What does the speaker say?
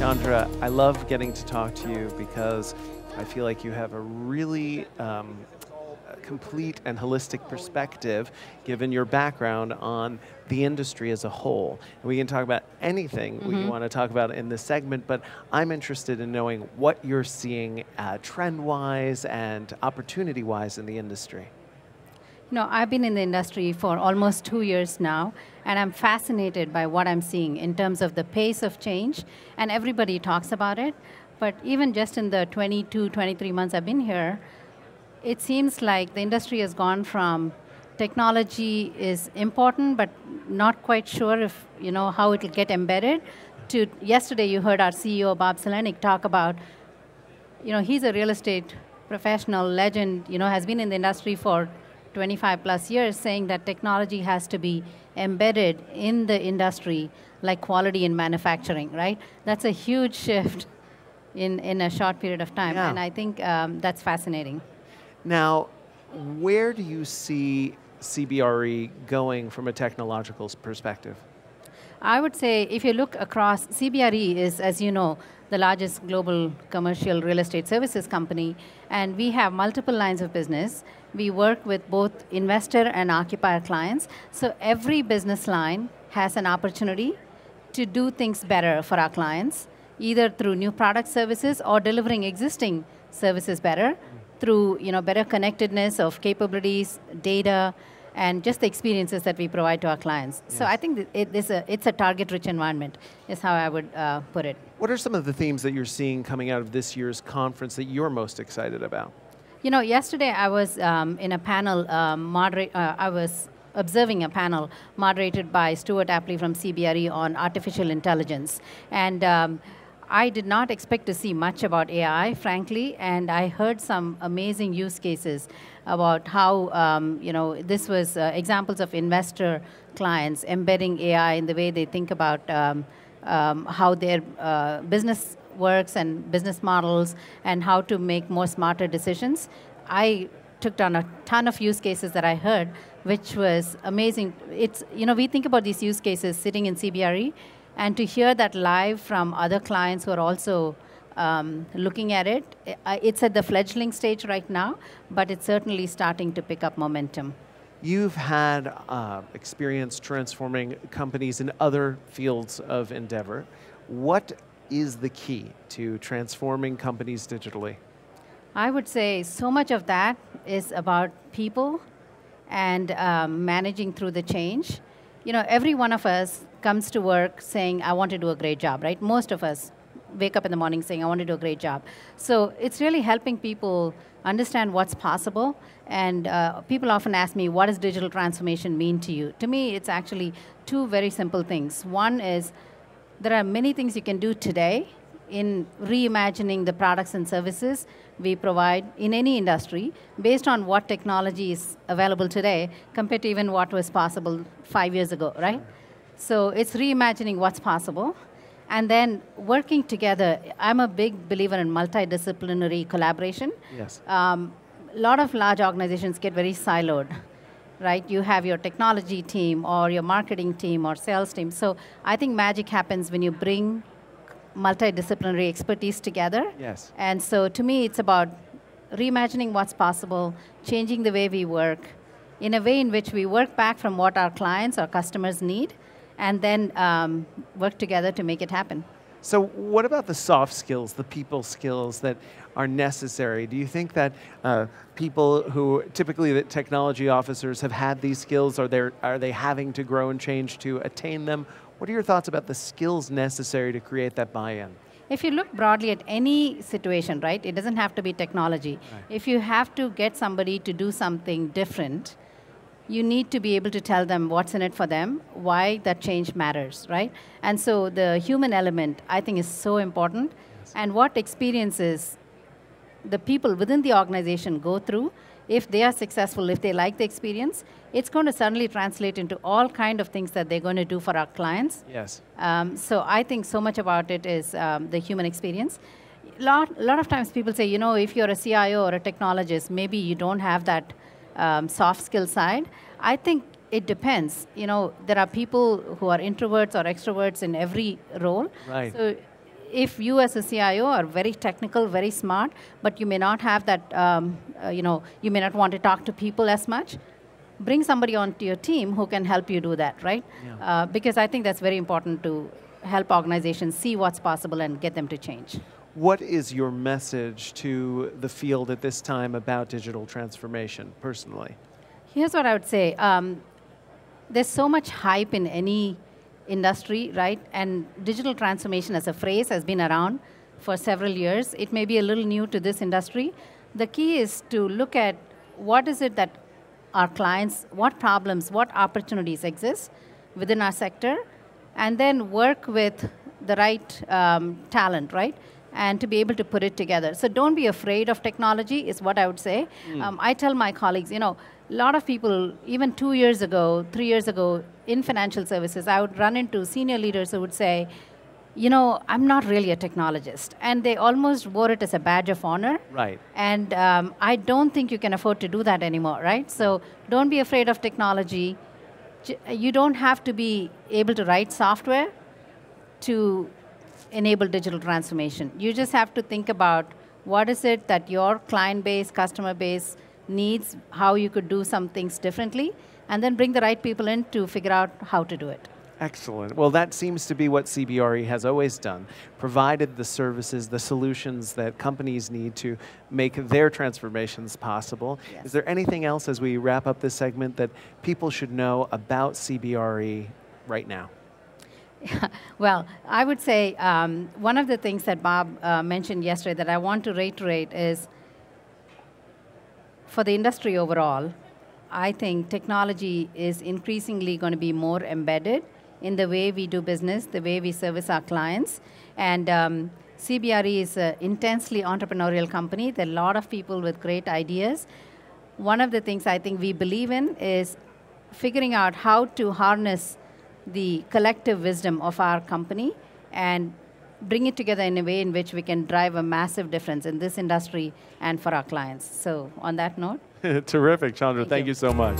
Chandra, I love getting to talk to you because I feel like you have a really complete and holistic perspective given your background on the industry as a whole. And we can talk about anything we want to talk about in this segment, but I'm interested in knowing what you're seeing trend-wise and opportunity-wise in the industry. You know, I've been in the industry for almost 2 years now, and I'm fascinated by what I'm seeing in terms of the pace of change, and everybody talks about it, but even just in the 22, 23 months I've been here, it seems like the industry has gone from technology is important, but not quite sure if, you know, how it will get embedded, to yesterday you heard our CEO, Bob Selenik, talk about, you know, he's a real estate professional legend, you know, has been in the industry for 25 plus years, saying that technology has to be embedded in the industry like quality in manufacturing, right? That's a huge shift in a short period of time, and I think that's fascinating. Now, where do you see CBRE going from a technological perspective? I would say if you look across, CBRE is, as you know, the largest global commercial real estate services company, and we have multiple lines of business. We work with both investor and occupier clients, so every business line has an opportunity to do things better for our clients, either through new product services or delivering existing services better through, you know, better connectedness of capabilities, data, and just the experiences that we provide to our clients. Yes. So I think it's a target-rich environment, is how I would put it. What are some of the themes that you're seeing coming out of this year's conference that you're most excited about? You know, yesterday I was in a panel, I was observing a panel moderated by Stuart Apley from CBRE on artificial intelligence. And I did not expect to see much about AI, frankly, and I heard some amazing use cases about how, you know, this was examples of investor clients embedding AI in the way they think about how their business works and business models and how to make more smarter decisions. I took down a ton of use cases that I heard, which was amazing. It's, you know, we think about these use cases sitting in CBRE, and to hear that live from other clients who are also looking at it, it's at the fledgling stage right now, but it's certainly starting to pick up momentum. You've had experience transforming companies in other fields of endeavor. What is the key to transforming companies digitally? I would say so much of that is about people and managing through the change. You know, every one of us comes to work saying, I want to do a great job, right? Most of us wake up in the morning saying, I want to do a great job. So it's really helping people understand what's possible. And people often ask me, what does digital transformation mean to you? To me, it's actually two very simple things. One is, there are many things you can do today in reimagining the products and services we provide in any industry based on what technology is available today compared to even what was possible 5 years ago, right? So it's reimagining what's possible and then working together. I'm a big believer in multidisciplinary collaboration. Yes. A lot of large organizations get very siloed, right? You have your technology team or your marketing team or sales team. So I think magic happens when you bring multidisciplinary expertise together. Yes. And so to me, it's about reimagining what's possible, changing the way we work, in a way in which we work back from what our clients or customers need, and then work together to make it happen. So what about the soft skills, the people skills that are necessary? Do you think that people who, typically the technology officers, have had these skills, or are they having to grow and change to attain them? What are your thoughts about the skills necessary to create that buy-in? If you look broadly at any situation, right, it doesn't have to be technology. Right. If you have to get somebody to do something different, you need to be able to tell them what's in it for them, why that change matters, right? And so the human element, I think, is so important. Yes. And what experiences the people within the organization go through, if they are successful, if they like the experience, it's going to suddenly translate into all kind of things that they're going to do for our clients. Yes. So I think so much about it is the human experience. Lot of times people say, you know, if you're a CIO or a technologist, maybe you don't have that soft skill side. I think it depends. You know, there are people who are introverts or extroverts in every role. Right. So if you as a CIO are very technical, very smart, but you may not have that, you may not want to talk to people as much, bring somebody onto your team who can help you do that, right? Yeah. Because I think that's very important to help organizations see what's possible and get them to change. What is your message to the field at this time about digital transformation, personally? Here's what I would say. There's so much hype in any industry, right? And digital transformation as a phrase has been around for several years. It may be a little new to this industry. The key is to look at what is it that our clients, what problems, what opportunities exist within our sector, and then work with the right talent, right? And to be able to put it together. So don't be afraid of technology is what I would say. I tell my colleagues, a lot of people, even 2 years ago, 3 years ago, in financial services, I would run into senior leaders who would say, I'm not really a technologist. And they almost wore it as a badge of honor. Right. And I don't think you can afford to do that anymore, right? So don't be afraid of technology. You don't have to be able to write software to enable digital transformation. You just have to think about what is it that your client base, customer base needs, how you could do some things differently, and then bring the right people in to figure out how to do it. Excellent. Well, that seems to be what CBRE has always done, provided the services, the solutions that companies need to make their transformations possible. Yes. Is there anything else as we wrap up this segment that people should know about CBRE right now? Well, I would say one of the things that Bob mentioned yesterday that I want to reiterate is, for the industry overall, I think technology is increasingly going to be more embedded in the way we do business, the way we service our clients. And CBRE is an intensely entrepreneurial company. There are a lot of people with great ideas. One of the things I think we believe in is figuring out how to harness the collective wisdom of our company and bring it together in a way in which we can drive a massive difference in this industry and for our clients. So on that note. Terrific, Chandra. Thank you so much.